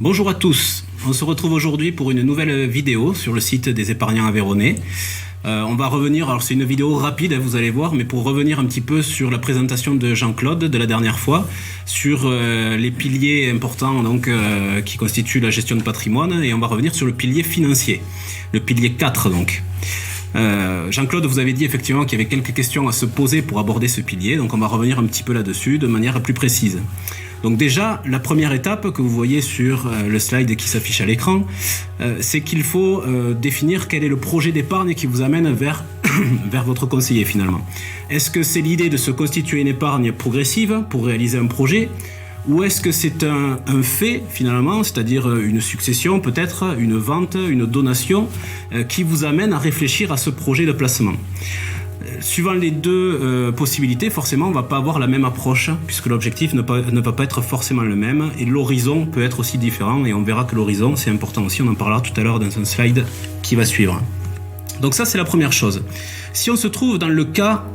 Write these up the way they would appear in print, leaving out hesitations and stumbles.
Bonjour à tous, on se retrouve aujourd'hui pour une nouvelle vidéo sur le site des épargnants aveyronnais. On va revenir, alors c'est une vidéo rapide, vous allez voir, mais pour revenir un petit peu sur la présentation de Jean-Claude de la dernière fois, sur les piliers importants qui constituent la gestion de patrimoine, et on va revenir sur le pilier financier, le pilier 4 donc. Jean-Claude vous avez dit effectivement qu'il y avait quelques questions à se poser pour aborder ce pilier, donc on va revenir un petit peu là-dessus de manière plus précise. Donc déjà, la première étape que vous voyez sur le slide qui s'affiche à l'écran, c'est qu'il faut définir quel est le projet d'épargne qui vous amène vers votre conseiller finalement. Est-ce que c'est l'idée de se constituer une épargne progressive pour réaliser un projet, ou est-ce que c'est un fait finalement, c'est-à-dire une succession peut-être, une vente, une donation, qui vous amène à réfléchir à ce projet de placement? Suivant les deux possibilités, forcément, on ne va pas avoir la même approche, puisque l'objectif ne va pas être forcément le même, et l'horizon peut être aussi différent, et on verra que l'horizon, c'est important aussi, on en parlera tout à l'heure dans un slide qui va suivre. Donc ça, c'est la première chose. Si on se trouve dans le cas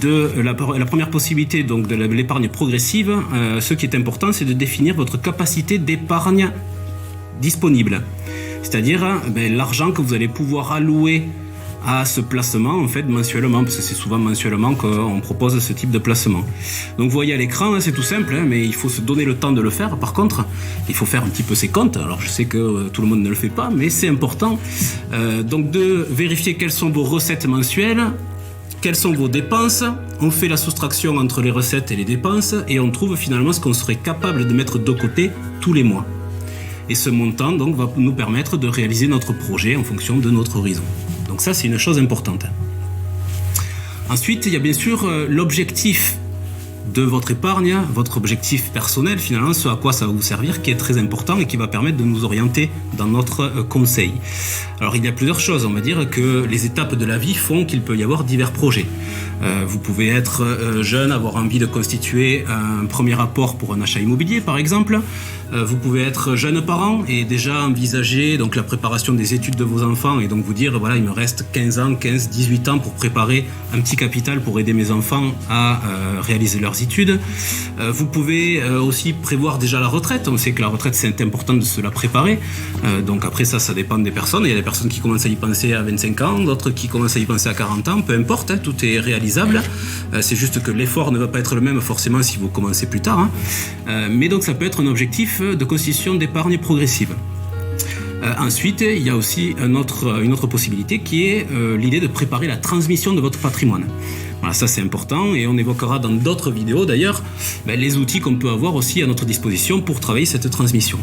de la première possibilité, donc de l'épargne progressive, ce qui est important, c'est de définir votre capacité d'épargne disponible, c'est-à-dire l'argent que vous allez pouvoir allouer à ce placement en fait mensuellement, parce que c'est souvent mensuellement qu'on propose ce type de placement. Donc vous voyez à l'écran, c'est tout simple, mais il faut se donner le temps de le faire. Par contre, il faut faire un petit peu ses comptes. Alors je sais que tout le monde ne le fait pas, mais c'est important. Donc de vérifier quelles sont vos recettes mensuelles, quelles sont vos dépenses. On fait la soustraction entre les recettes et les dépenses, et on trouve finalement ce qu'on serait capable de mettre de côté tous les mois. Et ce montant donc va nous permettre de réaliser notre projet en fonction de notre horizon. Donc ça, c'est une chose importante. Ensuite, il y a bien sûr l'objectif de votre épargne, votre objectif personnel, finalement, ce à quoi ça va vous servir, qui est très important et qui va permettre de nous orienter dans notre conseil. Alors, il y a plusieurs choses. On va dire que les étapes de la vie font qu'il peut y avoir divers projets. Vous pouvez être jeune, avoir envie de constituer un premier apport pour un achat immobilier, par exemple. Vous pouvez être jeune parent et déjà envisager donc la préparation des études de vos enfants, et donc vous dire voilà, il me reste 15 ans, 15, 18 ans pour préparer un petit capital pour aider mes enfants à réaliser leurs études. Vous pouvez aussi prévoir déjà la retraite. On sait que la retraite, c'est important de se la préparer. Donc après ça dépend des personnes. Il y a des personnes qui commencent à y penser à 25 ans, d'autres qui commencent à y penser à 40 ans, peu importe, tout est réalisable. C'est juste que l'effort ne va pas être le même forcément si vous commencez plus tard. Mais donc ça peut être un objectif de constitution d'épargne progressive. Ensuite, il y a aussi une autre possibilité qui est l'idée de préparer la transmission de votre patrimoine. Voilà, ça c'est important, et on évoquera dans d'autres vidéos d'ailleurs les outils qu'on peut avoir aussi à notre disposition pour travailler cette transmission.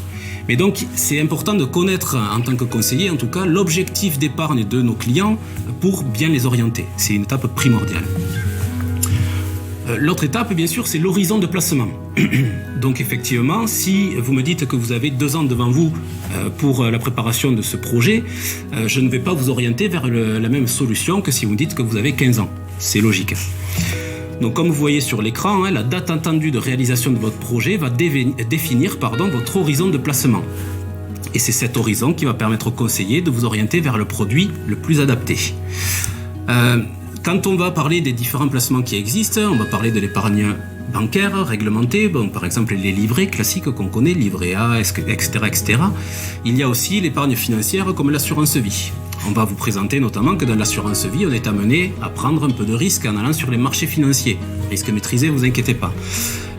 Mais donc c'est important de connaître en tant que conseiller en tout cas l'objectif d'épargne de nos clients pour bien les orienter. C'est une étape primordiale. L'autre étape, bien sûr, c'est l'horizon de placement. Donc effectivement, si vous me dites que vous avez 2 ans devant vous pour la préparation de ce projet, je ne vais pas vous orienter vers la même solution que si vous dites que vous avez 15 ans. C'est logique. Donc comme vous voyez sur l'écran, la date attendue de réalisation de votre projet va définir votre horizon de placement. Et c'est cet horizon qui va permettre au conseiller de vous orienter vers le produit le plus adapté. Quand on va parler des différents placements qui existent, on va parler de l'épargne bancaire réglementée, par exemple les livrets classiques qu'on connaît, livret A, etc. Il y a aussi l'épargne financière comme l'assurance vie. On va vous présenter notamment que dans l'assurance vie, on est amené à prendre un peu de risque en allant sur les marchés financiers. Risque maîtrisé, vous inquiétez pas.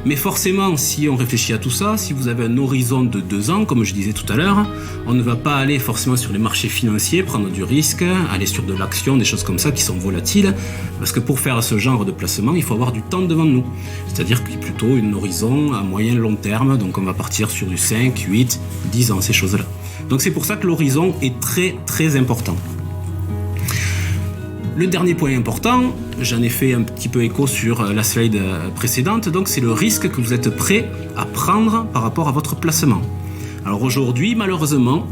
Mais forcément, si on réfléchit à tout ça, si vous avez un horizon de 2 ans, comme je disais tout à l'heure, on ne va pas aller forcément sur les marchés financiers, prendre du risque, aller sur de l'action, des choses comme ça qui sont volatiles, parce que pour faire ce genre de placement, il faut avoir du temps devant nous. C'est-à-dire qu'il y a plutôt un horizon à moyen long terme, donc on va partir sur du 5, 8, 10 ans, ces choses-là. Donc c'est pour ça que l'horizon est très très important. Le dernier point important, j'en ai fait un petit peu écho sur la slide précédente, donc c'est le risque que vous êtes prêt à prendre par rapport à votre placement. Alors aujourd'hui, malheureusement,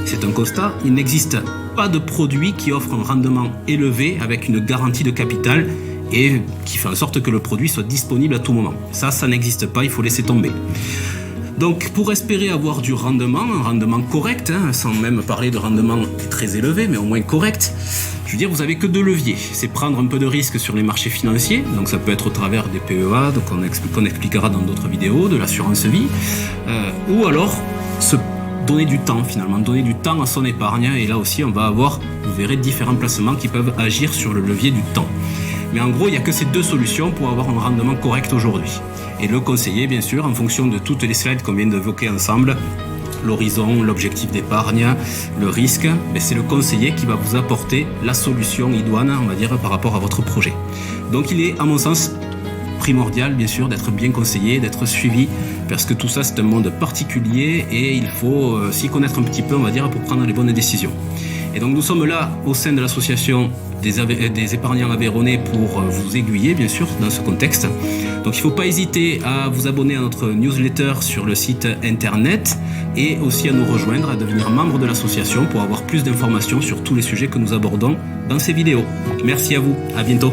c'est un constat, il n'existe pas de produit qui offre un rendement élevé avec une garantie de capital et qui fait en sorte que le produit soit disponible à tout moment. Ça n'existe pas, il faut laisser tomber. Donc pour espérer avoir du rendement, un rendement correct, sans même parler de rendement très élevé, mais au moins correct, Je veux dire, vous avez que deux leviers. C'est prendre un peu de risque sur les marchés financiers, donc ça peut être au travers des PEA, donc qu'on expliquera dans d'autres vidéos, de l'assurance vie, ou alors se donner du temps finalement, donner du temps à son épargne, et là aussi on va avoir, vous verrez, différents placements qui peuvent agir sur le levier du temps. Mais en gros, il n'y a que ces deux solutions pour avoir un rendement correct aujourd'hui. Et le conseiller, bien sûr, en fonction de toutes les slides qu'on vient d'évoquer ensemble, l'horizon, l'objectif d'épargne, le risque, c'est le conseiller qui va vous apporter la solution idoine, on va dire, par rapport à votre projet. Donc il est, à mon sens, primordial, bien sûr, d'être bien conseillé, d'être suivi, parce que tout ça, c'est un monde particulier et il faut s'y connaître un petit peu, on va dire, pour prendre les bonnes décisions. Et donc nous sommes là au sein de l'association des épargnants aveyronnais pour vous aiguiller, bien sûr, dans ce contexte. Donc il ne faut pas hésiter à vous abonner à notre newsletter sur le site internet et aussi à nous rejoindre, à devenir membre de l'association pour avoir plus d'informations sur tous les sujets que nous abordons dans ces vidéos. Merci à vous, à bientôt.